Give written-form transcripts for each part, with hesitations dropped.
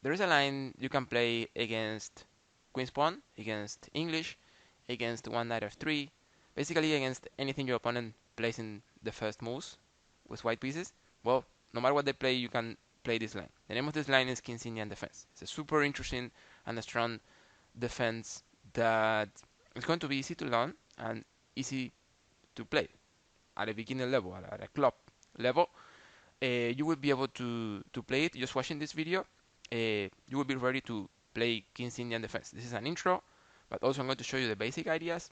there is a line you can play against queen's pawn, against English, against one knight f3, basically against anything your opponent plays in the first moves with white pieces. Well, no matter what they play, you can play this line. The name of this line is King's Indian Defense. It's a super interesting and a strong defense that is going to be easy to learn and easy to play at a beginner level, at a club level. You will be able to play it just watching this video. You will be ready to play King's Indian Defense. This is an intro, but also I'm going to show you the basic ideas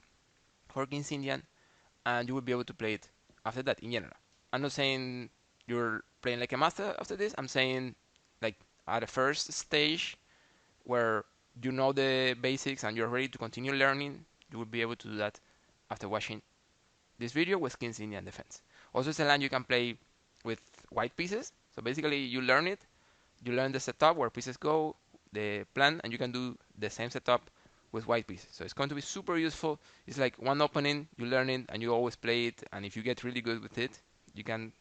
for King's Indian, and you will be able to play it after that in general. I'm not saying you're playing like a master after this. I'm saying like at a first stage where you know the basics and you're ready to continue learning, you will be able to do that after watching this video with King's Indian Defense. Also, it's a line you can play with white pieces. So basically, you learn it. You learn the setup where pieces go, the plan, and you can do the same setup with white pieces. So it's going to be super useful. It's like one opening, you learn it, and you always play it. And if you get really good with it, you can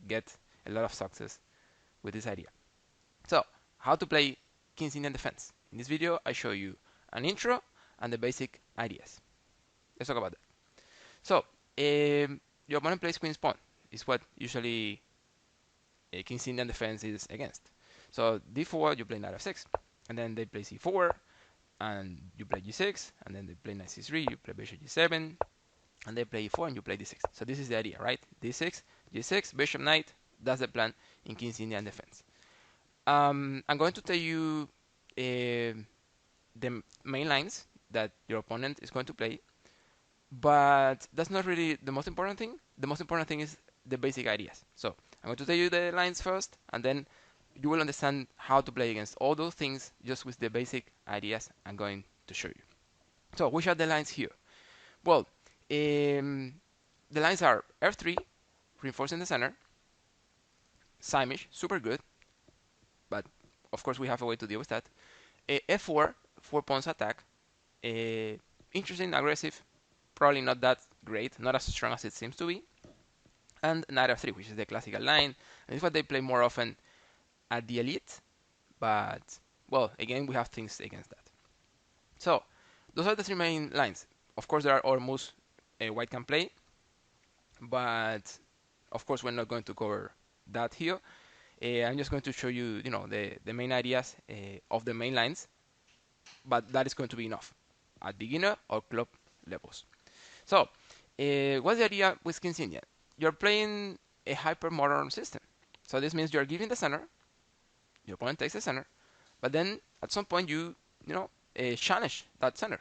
get a lot of success with this idea. So, how to play King's Indian Defense. In this video, I show you an intro and the basic ideas. Let's talk about that. So, your opponent plays Queen's Pawn. Is what usually King's Indian Defense is against. So d4, you play knight f6, and then they play c4, and you play g6, and then they play knight c3, you play bishop g7, and they play e4, and you play d6. So this is the idea, right? d6, g6, bishop knight. That's the plan in King's Indian Defense. I'm going to tell you the main lines that your opponent is going to play, but that's not really the most important thing. The most important thing is the basic ideas. So I'm going to tell you the lines first, and then you will understand how to play against all those things just with the basic ideas I'm going to show you. So which are the lines here? Well, the lines are f3, reinforcing the center, Simish, super good, but of course we have a way to deal with that. f4, 4 pawns attack, interesting, aggressive, probably not that great, not as strong as it seems to be. And knight f3, which is the classical line, and it's what they play more often at the elite, but well, again, we have things against that. So those are the three main lines. Of course, there are other moves white can play, but of course we're not going to cover that here. I'm just going to show you, the main ideas of the main lines, but that is going to be enough at beginner or club levels. So, what's the idea with King's Indian? You're playing a hyper-modern system. So this means you're giving the center, your opponent takes the center, but then at some point you challenge that center.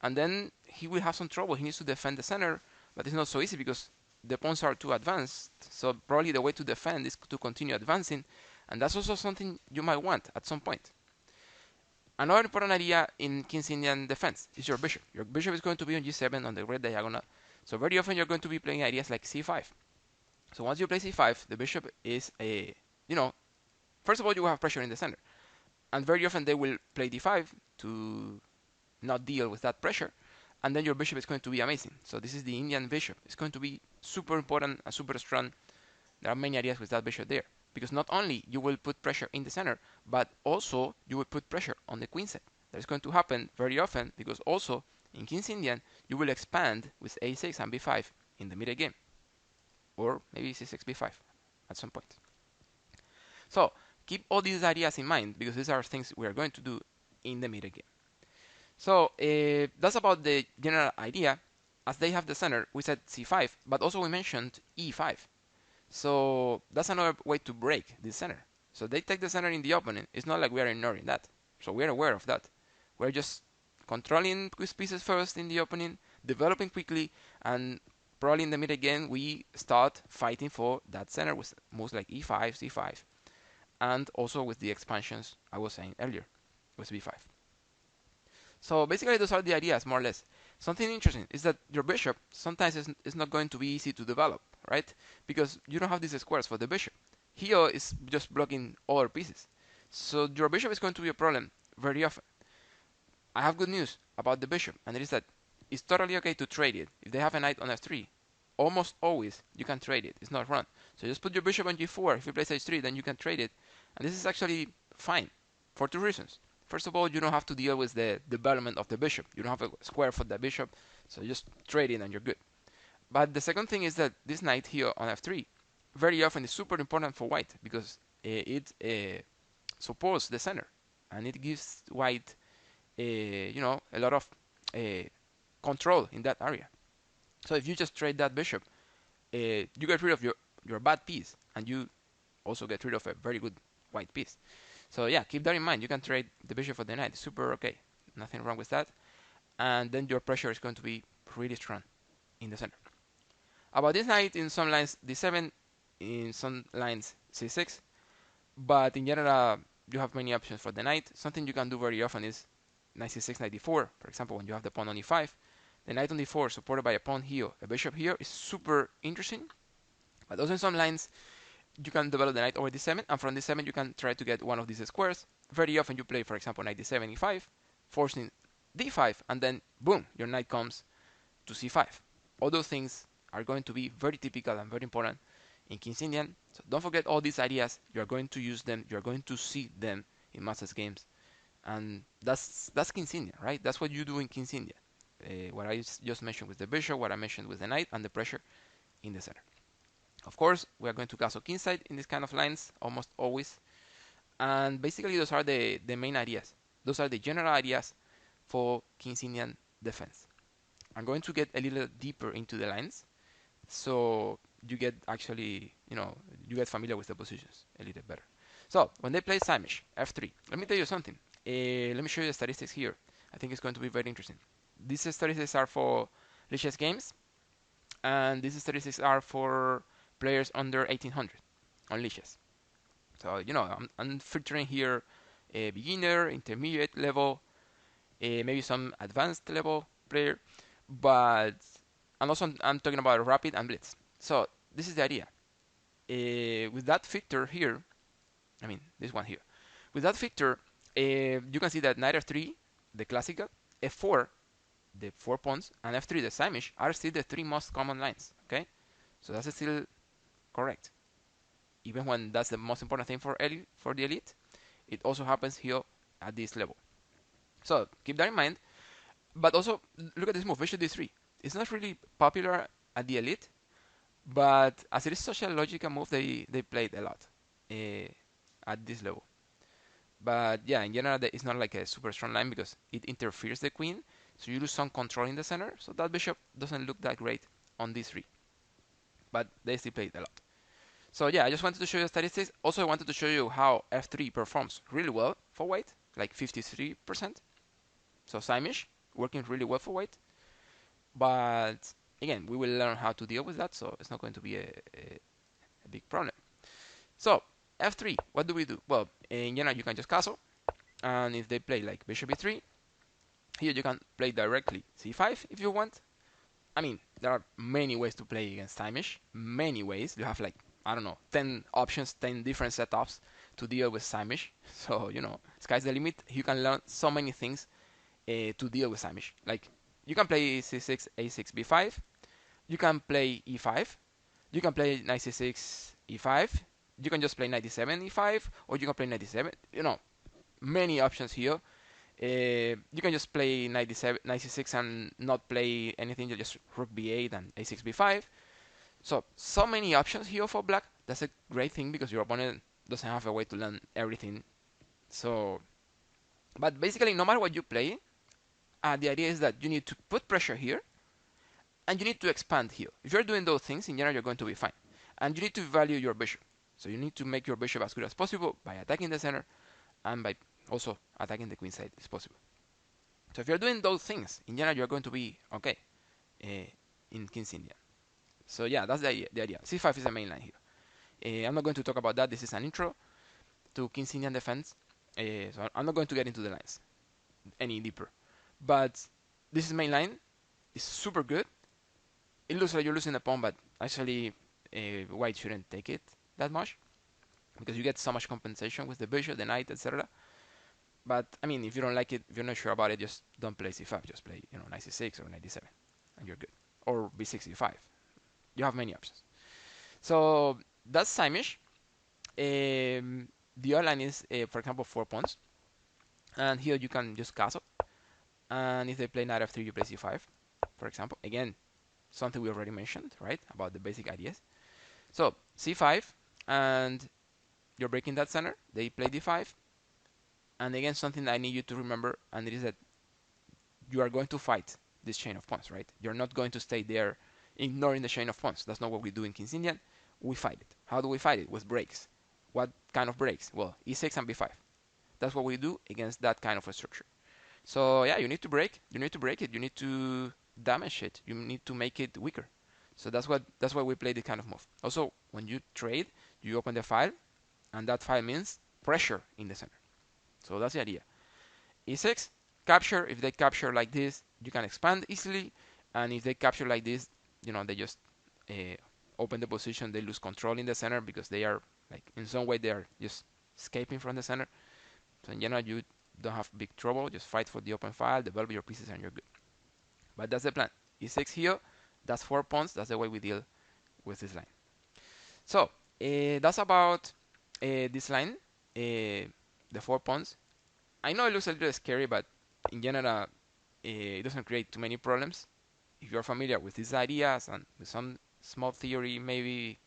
And then he will have some trouble. He needs to defend the center, but it's not so easy because the pawns are too advanced. So probably the way to defend is to continue advancing, and that's also something you might want at some point. Another important idea in King's Indian Defense is your bishop. Your bishop is going to be on g7 on the red diagonal. So very often you're going to be playing ideas like c5. So once you play c5, the bishop is first of all, you will have pressure in the center. And very often they will play d5 to not deal with that pressure. And then your bishop is going to be amazing. So this is the Indian bishop. It's going to be super important and super strong. There are many ideas with that bishop there. Because not only you will put pressure in the center, but also you will put pressure on the queen side. That's going to happen very often because also in King's Indian, you will expand with a6 and b5 in the middle game. Or maybe c6, b5 at some point. So keep all these ideas in mind because these are things we are going to do in the middle game. So that's about the general idea. As they have the center, we said c5, but also we mentioned e5. So that's another way to break the center. So they take the center in the opening. It's not like we are ignoring that. So we're aware of that. We're just controlling pieces first in the opening, developing quickly, and probably in the mid game we start fighting for that center with moves like e5, c5, and also with the expansions I was saying earlier with b5. So basically those are the ideas more or less. Something interesting is that your bishop sometimes is not going to be easy to develop, right? Because you don't have these squares for the bishop. Here is just blocking other pieces. So your bishop is going to be a problem very often. I have good news about the bishop, and it is that it's totally okay to trade it. If they have a knight on f3, almost always you can trade it. It's not wrong. So just put your bishop on g4. If he plays h3, then you can trade it. And this is actually fine. for two reasons. First of all, you don't have to deal with the development of the bishop. You don't have a square for the bishop, so you just trade it and you're good. But the second thing is that this knight here on f3 very often is super important for white because it supports the center and it gives white a lot of control in that area. So if you just trade that bishop, you get rid of your bad piece and you also get rid of a very good white piece. So yeah, keep that in mind. You can trade the bishop for the knight. Super okay. Nothing wrong with that. And then your pressure is going to be really strong in the center. About this knight, in some lines d7, in some lines c6, but in general you have many options for the knight. Something you can do very often is knight c6, knight d4. For example, when you have the pawn on e5, the knight on d4 supported by a pawn here, a bishop here is super interesting. But also in some lines you can develop the knight over d7, and from d7 you can try to get one of these squares. Very often you play, for example, knight d7, e5, forcing d5, and then boom, your knight comes to c5. All those things are going to be very typical and very important in King's Indian. So don't forget all these ideas. You are going to use them. You are going to see them in Masters games, and that's King's Indian, right? That's what you do in King's Indian. What I just mentioned with the bishop, what I mentioned with the knight, and the pressure in the center. Of course, we are going to castle kingside in this kind of lines almost always, and basically those are the main ideas. Those are the general ideas for King's Indian defense. I'm going to get a little deeper into the lines, so you get actually, you get familiar with the positions a little better. So when they play Samish, f3, let me tell you something. Let me show you the statistics here. I think it's going to be very interesting. These statistics are for Lichess games, and these statistics are for players under 1800 on Lichess. So, I'm filtering here a beginner, intermediate level, maybe some advanced level player, but and also I'm talking about rapid and blitz. So this is the idea. With that filter here, I mean this one here, with that filter, you can see that knight f3, the classical, f4, the 4 pawns, and f3, the Samish, are still the 3 most common lines. Okay, so that's still correct. Even when that's the most important thing for the elite, it also happens here at this level. So keep that in mind. But also look at this move, bishop d3. It's not really popular at the elite, but as it is such a logical move, they played a lot at this level. But yeah, in general, it's not like a super strong line because it interferes the queen, so you lose some control in the center. So that bishop doesn't look that great on d3, but they still played a lot. So yeah, I just wanted to show you the statistics. Also, I wanted to show you how f3 performs really well for white, like 53%. So Samish working really well for white. But again, we will learn how to deal with that, so it's not going to be a big problem. So f3, what do we do? Well, in general, you can just castle, and if they play like bishop e3, here you can play directly c5 if you want. I mean, there are many ways to play against Samish. Many ways. You have like, I don't know, 10 options, 10 different setups to deal with Samish. So, sky's the limit. You can learn so many things to deal with Samish. Like, you can play c6, a6, b5. You can play e5. You can play knight c6, e5. You can just play knight d7, e5. Or you can play knight d7. Many options here. You can just play knight d7, knight c6 and not play anything, just rook b8 and a6, b5. So many options here for black. That's a great thing because your opponent doesn't have a way to learn everything. But basically, no matter what you play, the idea is that you need to put pressure here and you need to expand here. If you're doing those things, in general, you're going to be fine. And you need to value your bishop. So you need to make your bishop as good as possible by attacking the center and by also attacking the queen side if possible. So if you're doing those things, in general, you're going to be okay in King's Indian. So yeah, that's the idea. c5 is the main line here. I'm not going to talk about that. This is an intro to King's Indian defense. So I'm not going to get into the lines any deeper. But this is main line. It's super good. It looks like you're losing a pawn, but actually white shouldn't take it that much because you get so much compensation with the bishop, the knight, etc. But I mean, if you don't like it, if you're not sure about it, just don't play c5. Just play, knight c6 or knight d7, and you're good. Or b6, e5. You have many options. So that's Samish. The other line is, for example, 4 pawns. And here you can just castle. And if they play knight f3, you play c5, for example. Again, something we already mentioned, right? About the basic ideas. So c5, and you're breaking that center. They play d5. And again, something that I need you to remember, and it is that you are going to fight this chain of pawns, right? You're not going to stay there ignoring the chain of pawns. That's not what we do in King's Indian. We fight it. How do we fight it? With breaks. What kind of breaks? Well, e6 and b5. That's what we do against that kind of a structure. So yeah, you need to break. You need to break it. You need to damage it. You need to make it weaker. So that's why we play this kind of move. Also, when you trade, you open the file, and that file means pressure in the center. So that's the idea. E6, capture. If they capture like this, you can expand easily. And if they capture like this, they just open the position. They lose control in the center because they are, like, in some way they are just escaping from the center. So in general, you don't have big trouble. Just fight for the open file, develop your pieces, and you're good. But that's the plan. E6 here, that's 4 pawns. That's the way we deal with this line. So that's about this line, the 4 pawns. I know it looks a little scary, but in general, it doesn't create too many problems. If you're familiar with these ideas and with some small theory, maybe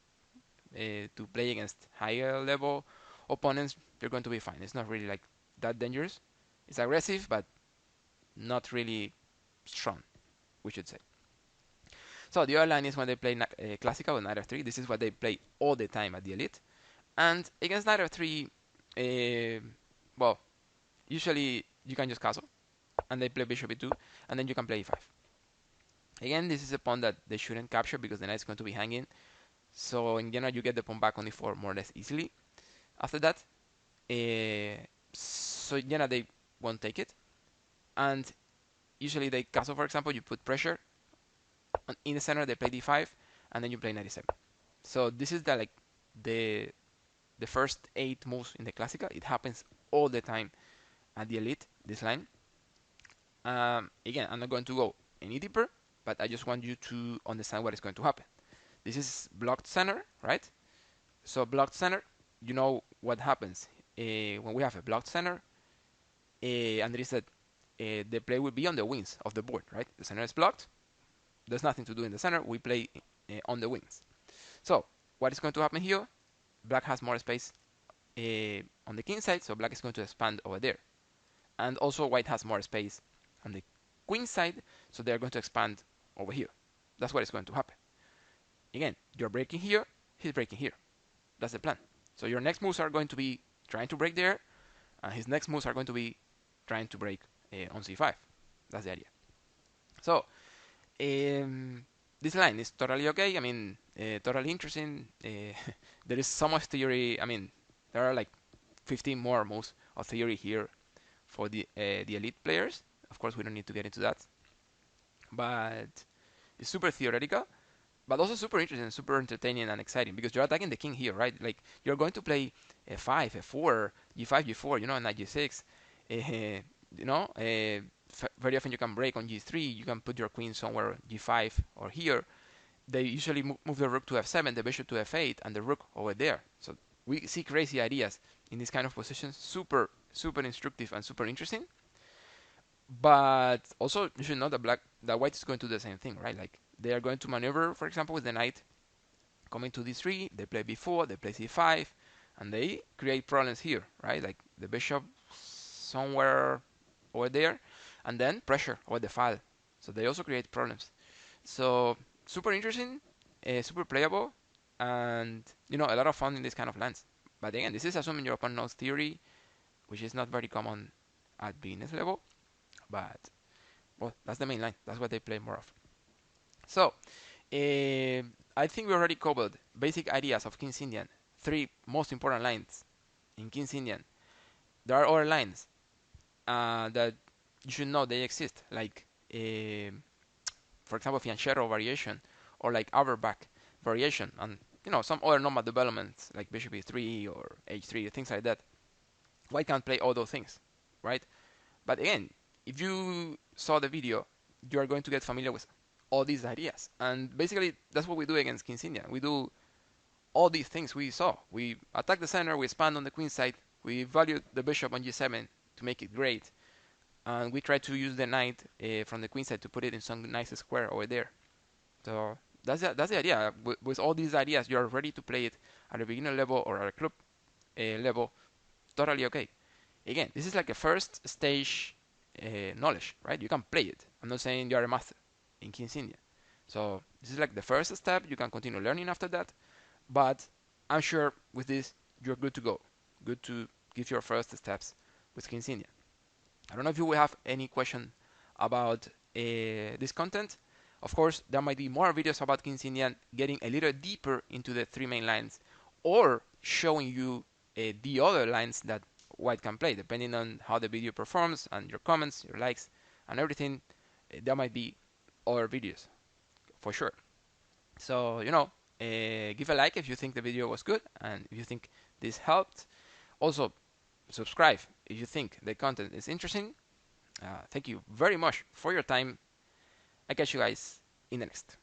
to play against higher level opponents, you're going to be fine. It's not really like that dangerous. It's aggressive, but not really strong, we should say. So the other line is when they play classical with knight f3. This is what they play all the time at the elite. And against knight f3, well, usually you can just castle, and they play bishop e2, and then you can play e5. Again, this is a pawn that they shouldn't capture because the knight is going to be hanging. So in general, you get the pawn back on e4 more or less easily. After that, so in general, they won't take it. And usually they castle, for example, you put pressure. In the center, they play d5, and then you play knight e7. So this is the first 8 moves in the classical. It happens all the time at the elite, this line. Again, I'm not going to go any deeper, but I just want you to understand what is going to happen. This is blocked center, right? So blocked center, you know what happens when we have a blocked center, and it is that the play will be on the wings of the board, right? The center is blocked. There's nothing to do in the center. We play on the wings. So what is going to happen here? Black has more space on the king side, so black is going to expand over there. And also white has more space on the queen side, so they're going to expand over here. That's what is going to happen. Again, you're breaking here, he's breaking here. That's the plan. So your next moves are going to be trying to break there, and his next moves are going to be trying to break on c5. That's the idea. So this line is totally okay. I mean, totally interesting. There is so much theory. I mean, there are like 15 more moves of theory here for the elite players. Of course, we don't need to get into that, but it's super theoretical, but also super interesting, super entertaining and exciting because you're attacking the king here, right? Like you're going to play f5, f4, g5, g4, knight g6. Very often you can break on g3. You can put your queen somewhere g5 or here. They usually move the rook to f7, the bishop to f8, and the rook over there. So we see crazy ideas in this kind of positions. Super, super instructive and super interesting. But also you should know that white is going to do the same thing, right? Like they are going to maneuver, for example, with the knight coming to d3. They play b4, they play c5, and they create problems here, right? Like the bishop somewhere over there, and then pressure over the file. So they also create problems. So super interesting, super playable, and a lot of fun in this kind of lands. But again, this is assuming your opponent knows theory, which is not very common at beginners level. But well, that's the main line. That's what they play more of. So I think we already covered basic ideas of King's Indian. 3 most important lines in King's Indian. There are other lines that you should know they exist, like for example Fianchetto variation or like Auerbach variation, and some other normal developments like bishop e3 or h3, things like that. White can't play all those things, right? But again, if you saw the video, you are going to get familiar with all these ideas, and basically that's what we do against King's Indian. We do all these things we saw. We attack the center, we expand on the queen side, we value the bishop on g7 to make it great. And we try to use the knight from the queen side to put it in some nice square over there. So that's the idea. With all these ideas, you're ready to play it at a beginner level or at a club level. Totally okay. Again, this is like a first stage knowledge, right? You can play it. I'm not saying you're a master in King's Indian. So this is like the first step. You can continue learning after that. But I'm sure with this, you're good to go. Good to give your first steps with King's Indian. I don't know if you will have any question about this content. Of course, there might be more videos about King's Indian, getting a little deeper into the three main lines, or showing you the other lines that White can play, depending on how the video performs and your comments, your likes, and everything. There might be other videos for sure. So, give a like if you think the video was good and if you think this helped. Also, subscribe if you think the content is interesting. Thank you very much for your time. I catch you guys in the next.